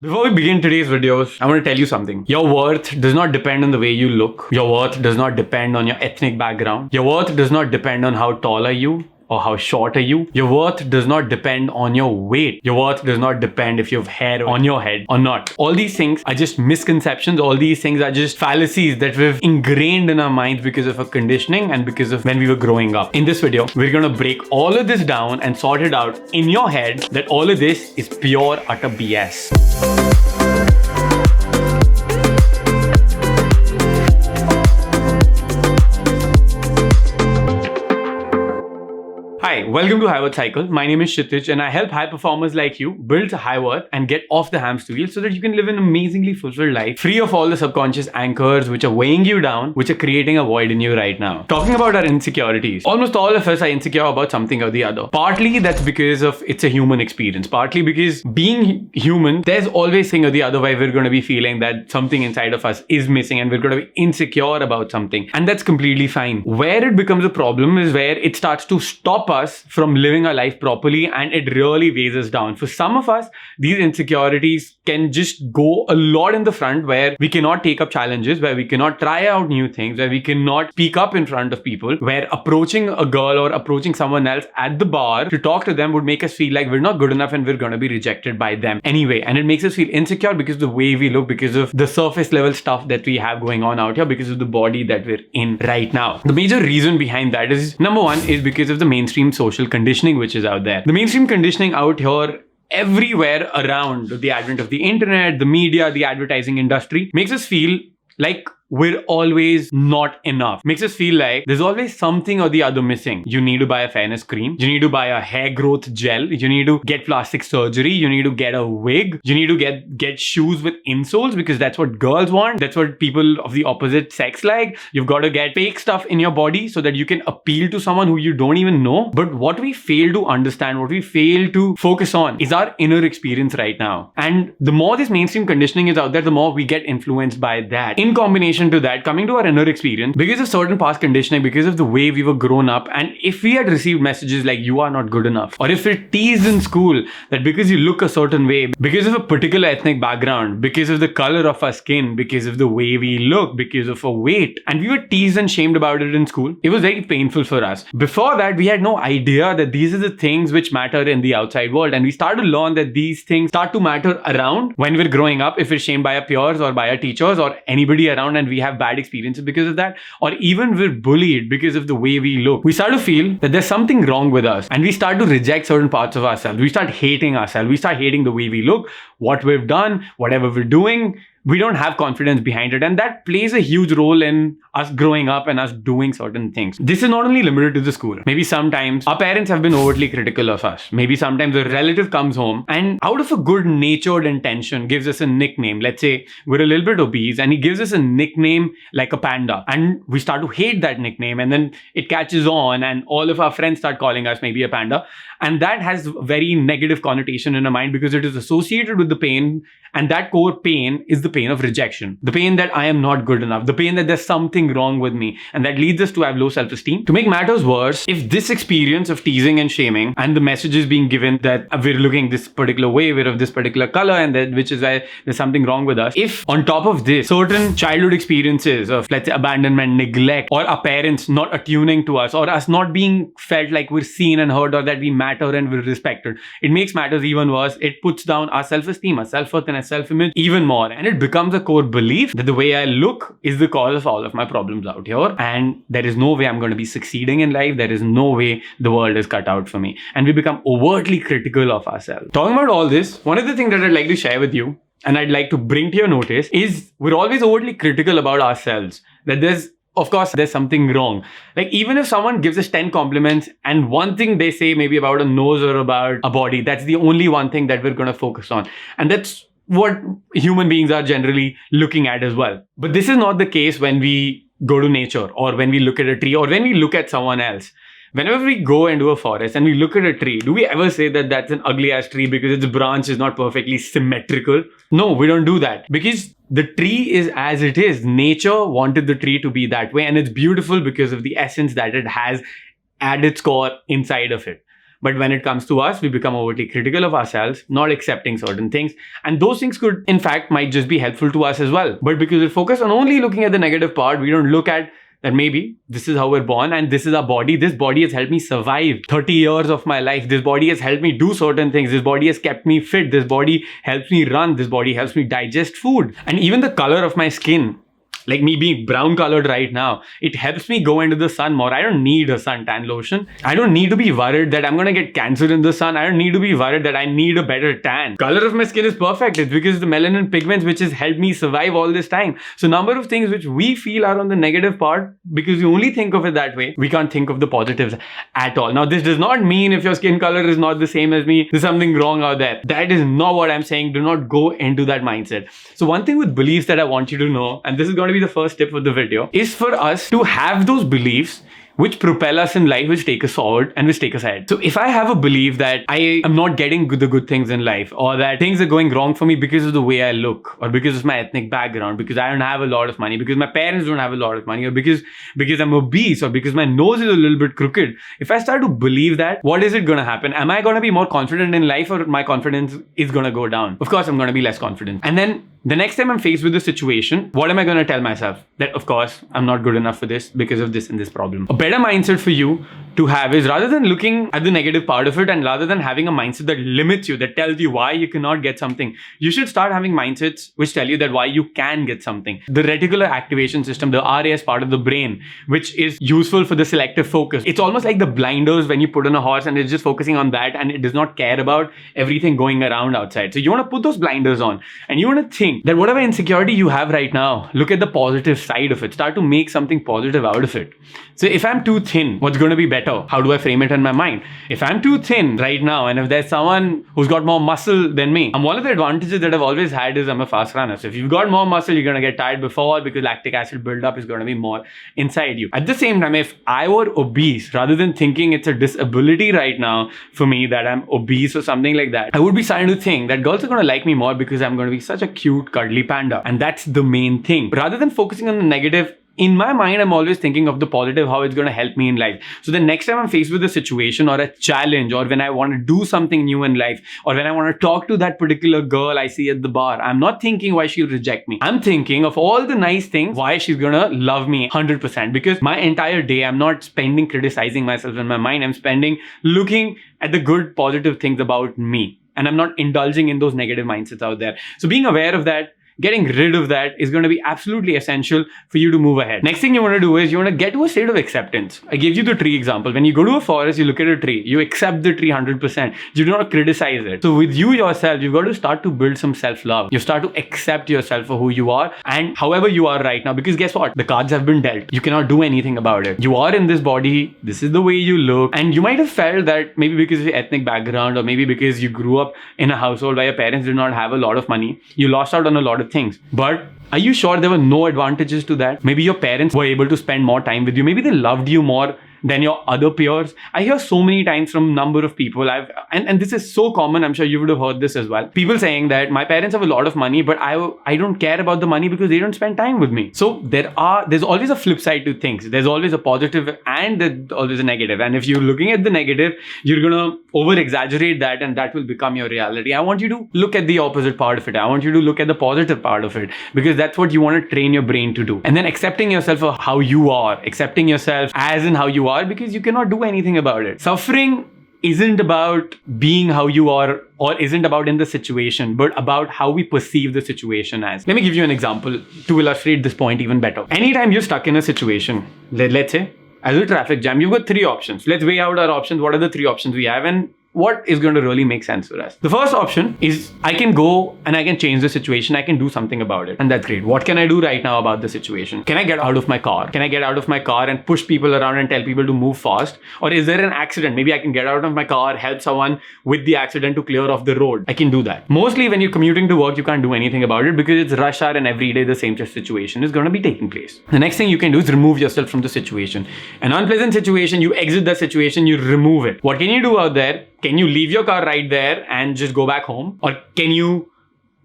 Before we begin today's videos, I want to tell you something. Your worth does not depend on the way you look. Your worth does not depend on your ethnic background. Your worth does not depend on how tall are you or how short are you. Your worth does not depend on your weight. Your worth does not depend if you have hair on your head or not. All these things are just misconceptions. All these things are just fallacies that we've ingrained in our minds because of our conditioning and because of when we were growing up. In this video, we're going to break all of this down and sort it out in your head that all of this is pure utter BS. Hi, welcome to High Worth Cycle. My name is Kshitij and I help high performers like you build high worth and get off the hamster wheel so that you can live an amazingly fulfilled life, free of all the subconscious anchors which are weighing you down, which are creating a void in you right now. Talking about our insecurities, almost all of us are insecure about something or the other. Partly that's because of it's a human experience. Partly because being human, there's always thing or the other way we're going to be feeling that something inside of us is missing and we're going to be insecure about something. And that's completely fine. Where it becomes a problem is where it starts to stop us from living our life properly and it really weighs us down. For some of us, these insecurities can just go a lot in the front where we cannot take up challenges, where we cannot try out new things, where we cannot speak up in front of people, where approaching a girl or approaching someone else at the bar to talk to them would make us feel like we're not good enough and we're going to be rejected by them anyway. And it makes us feel insecure because of the way we look, because of the surface level stuff that we have going on out here, because of the body that we're in right now. The major reason behind that is, number one, is because of the mainstream social conditioning which is out there. The mainstream conditioning out here everywhere around the advent of the internet, the media, the advertising industry makes us feel like we're always not enough. Makes us feel like there's always something or the other missing. You need to buy a fairness cream. You need to buy a hair growth gel. You need to get plastic surgery. You need to get a wig. You need to get shoes with insoles because that's what girls want. That's what people of the opposite sex like. You've got to get fake stuff in your body so that you can appeal to someone who you don't even know. But what we fail to understand, what we fail to focus on is our inner experience right now. And the more this mainstream conditioning is out there, the more we get influenced by that. In combination to that, coming to our inner experience, because of certain past conditioning, because of the way we were grown up, and if we had received messages like you are not good enough, or if we're teased in school that because you look a certain way, because of a particular ethnic background, because of the color of our skin, because of the way we look, because of our weight, and we were teased and shamed about it in school, it was very painful for us. Before that, we had no idea that these are the things which matter in the outside world, and we started to learn that these things start to matter around when we're growing up, if we're shamed by our peers or by our teachers or anybody around, and we have bad experiences because of that, or even we're bullied because of the way we look. We start to feel that there's something wrong with us and we start to reject certain parts of ourselves. We start hating ourselves. We start hating the way we look, what we've done, whatever we're doing. We don't have confidence behind it, and that plays a huge role in us growing up and us doing certain things. This is not only limited to the school. Maybe sometimes our parents have been overtly critical of us. Maybe sometimes a relative comes home and out of a good natured intention gives us a nickname. Let's say we're a little bit obese and he gives us a nickname like a panda, and we start to hate that nickname, and then it catches on and all of our friends start calling us maybe a panda, and that has very negative connotation in our mind because it is associated with the pain, and that core pain is the pain of rejection, the pain that I am not good enough, the pain that there's something wrong with me, and that leads us to have low self-esteem. To make matters worse, if this experience of teasing and shaming and the messages being given that we're looking this particular way, we're of this particular color, and that which is why there's something wrong with us, if on top of this certain childhood experiences of, let's say, abandonment, neglect, or our parents not attuning to us, or us not being felt like we're seen and heard, or that we matter and we're respected, it makes matters even worse. It puts down our self-esteem, our self-worth, and our self-image even more, and it becomes a core belief that the way I look is the cause of all of my problems out here, and there is no way I'm going to be succeeding in life. There is no way the world is cut out for me, and we become overtly critical of ourselves. Talking about all this, one of the things that I'd like to share with you and I'd like to bring to your notice is we're always overtly critical about ourselves, that of course, there's something wrong. Like, even if someone gives us 10 compliments and one thing they say maybe about a nose or about a body, that's the only one thing that we're going to focus on. And that's what human beings are generally looking at as well. But this is not the case when we go to nature, or when we look at a tree, or when we look at someone else. Whenever we go into a forest and we look at a tree, do we ever say that that's an ugly ass tree because its branch is not perfectly symmetrical? No, we don't do that, because the tree is as it is. Nature wanted the tree to be that way, and it's beautiful because of the essence that it has at its core inside of it. But when it comes to us, we become overly critical of ourselves, not accepting certain things. And those things could, in fact, might just be helpful to us as well. But because we focus on only looking at the negative part, we don't look at that maybe this is how we're born and this is our body. This body has helped me survive 30 years of my life. This body has helped me do certain things. This body has kept me fit. This body helps me run. This body helps me digest food. And even the color of my skin, like me being brown colored right now, it helps me go into the sun more. I don't need a suntan lotion. I don't need to be worried that I'm going to get cancer in the sun. I don't need to be worried that I need a better tan. Color of my skin is perfect. It's because of the melanin pigments which has helped me survive all this time. So number of things which we feel are on the negative part, because we only think of it that way, we can't think of the positives at all. Now this does not mean if your skin color is not the same as me, there's something wrong out there. That is not what I'm saying. Do not go into that mindset. So one thing with beliefs that I want you to know, and this is going to be the first tip of the video, is for us to have those beliefs which propel us in life, which take us forward and which take us ahead. So if I have a belief that I am not getting the good things in life, or that things are going wrong for me because of the way I look, or because of my ethnic background, because I don't have a lot of money, because my parents don't have a lot of money, or because I'm obese, or because my nose is a little bit crooked, if I start to believe that, what is it going to happen? Am I going to be more confident in life, or my confidence is going to go down? Of course, I'm going to be less confident. And then the next time I'm faced with a situation, what am I going to tell myself? That, of course, I'm not good enough for this because of this and this problem. A better mindset for you to have is, rather than looking at the negative part of it and rather than having a mindset that limits you, that tells you why you cannot get something, you should start having mindsets which tell you that why you can get something. The reticular activation system, the RAS part of the brain, which is useful for the selective focus. It's almost like the blinders when you put on a horse and it's just focusing on that and it does not care about everything going around outside. So you want to put those blinders on and you want to think that whatever insecurity you have right now, look at the positive side of it. Start to make something positive out of it. So if I'm too thin, what's going to be better? How do I frame it in my mind? If I'm too thin right now, and if there's someone who's got more muscle than me, and one of the advantages that I've always had is I'm a fast runner. So if you've got more muscle, you're going to get tired before, because lactic acid buildup is going to be more inside you. At the same time, if I were obese, rather than thinking it's a disability right now for me that I'm obese or something like that, I would be starting to think that girls are going to like me more because I'm going to be such a cute, cuddly panda. And that's the main thing. Rather than focusing on the negative, in my mind, I'm always thinking of the positive, how it's going to help me in life. So the next time I'm faced with a situation or a challenge, or when I want to do something new in life, or when I want to talk to that particular girl I see at the bar, I'm not thinking why she'll reject me. I'm thinking of all the nice things, why she's going to love me 100%. Because my entire day, I'm not spending criticizing myself in my mind. I'm spending looking at the good, positive things about me. And I'm not indulging in those negative mindsets out there. So being aware of that, getting rid of that is going to be absolutely essential for you to move ahead. Next thing you want to do is you want to get to a state of acceptance. I gave you the tree example. When you go to a forest, you look at a tree, you accept the tree 100%. You do not criticize it. So with you yourself, you've got to start to build some self-love. You start to accept yourself for who you are and however you are right now. Because guess what? The cards have been dealt. You cannot do anything about it. You are in this body. This is the way you look. And you might have felt that maybe because of your ethnic background, or maybe because you grew up in a household where your parents did not have a lot of money, you lost out on a lot of things. But are you sure there were no advantages to that? Maybe your parents were able to spend more time with you. Maybe they loved you more than your other peers. I hear so many times from a number of people, and this is so common, I'm sure you would have heard this as well. People saying that my parents have a lot of money, but I don't care about the money because they don't spend time with me. So there's always a flip side to things. There's always a positive and there's always a negative. And if you're looking at the negative, you're going to over-exaggerate that and that will become your reality. I want you to look at the opposite part of it. I want you to look at the positive part of it, because that's what you want to train your brain to do. And then accepting yourself for how you are, accepting yourself as in how you are, because you cannot do anything about it. Suffering isn't about being how you are, or isn't about in the situation, but about how we perceive the situation as. Let me give you an example to illustrate this point even better. Anytime you're stuck in a situation, let's say as a traffic jam, you've got three options. Let's weigh out our options. What are the three options we have, and what is going to really make sense for us? The first option is I can go and I can change the situation. I can do something about it. And that's great. What can I do right now about the situation? Can I get out of my car? Can I get out of my car and push people around and tell people to move fast? Or is there an accident? Maybe I can get out of my car, help someone with the accident to clear off the road. I can do that. Mostly when you're commuting to work, you can't do anything about it because it's rush hour and every day the same situation is going to be taking place. The next thing you can do is remove yourself from the situation. An unpleasant situation, you exit the situation, you remove it. What can you do out there? Can you leave your car right there and just go back home? Or can you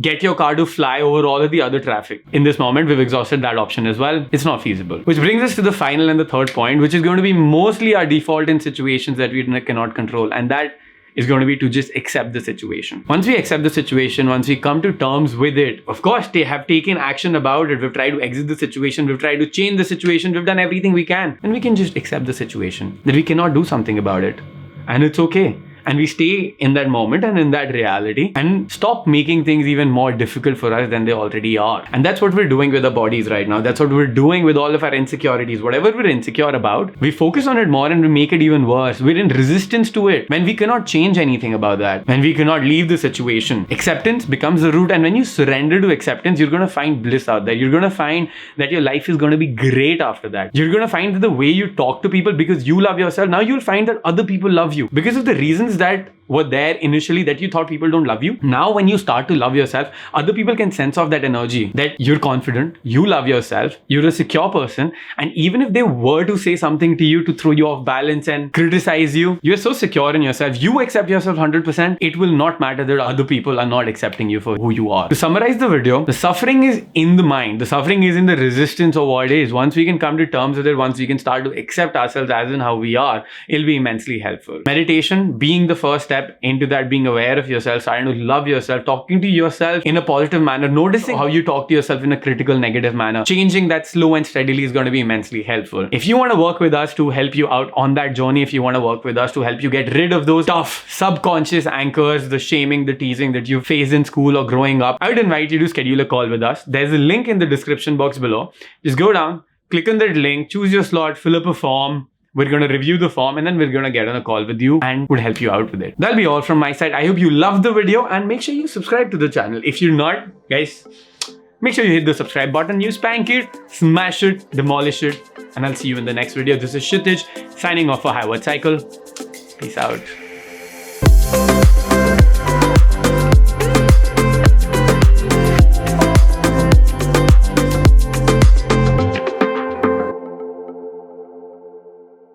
get your car to fly over all of the other traffic. In this moment, we've exhausted that option as well. It's not feasible. Which brings us to the final and the third point, which is going to be mostly our default in situations that we cannot control. And that is going to be to just accept the situation. Once we accept the situation, once we come to terms with it, of course, they have taken action about it. We've tried to exit the situation. We've tried to change the situation. We've done everything we can. And we can just accept the situation, that we cannot do something about it. And it's okay. And we stay in that moment and in that reality and stop making things even more difficult for us than they already are. And that's what we're doing with our bodies right now. That's what we're doing with all of our insecurities. Whatever we're insecure about, we focus on it more and we make it even worse. We're in resistance to it when we cannot change anything about that, when we cannot leave the situation. Acceptance becomes the root. And when you surrender to acceptance, you're going to find bliss out there. You're going to find that your life is going to be great after that. You're going to find that the way you talk to people, because you love yourself, now you'll find that other people love you because of the reasons that were there initially that you thought people don't love you. Now when you start to love yourself, other people can sense off that energy, that you're confident, you love yourself, you're a secure person, and even if they were to say something to you to throw you off balance and criticize you, you're so secure in yourself, you accept yourself 100%, it will not matter that other people are not accepting you for who you are. To summarize the video, the suffering is in the mind, the suffering is in the resistance of what is. Once we can come to terms with it, once we can start to accept ourselves as in how we are, it'll be immensely helpful. Meditation being the first step into that, being aware of yourself, starting to love yourself, talking to yourself in a positive manner, noticing how you talk to yourself in a critical negative manner, changing that slow and steadily is going to be immensely helpful. If you want to work with us to help you out on that journey, if you want to work with us to help you get rid of those tough subconscious anchors, the shaming, the teasing that you faced in school or growing up, I would invite you to schedule a call with us. There's a link in the description box below. Just go down, click on that link, choose your slot, fill up a form. We're going to review the form and then we're going to get on a call with you and would help you out with it. That'll be all from my side. I hope you loved the video and make sure you subscribe to the channel. If you're not, guys, make sure you hit the subscribe button. You spank it, smash it, demolish it. And I'll see you in the next video. This is Kshitij signing off for High Word Cycle. Peace out.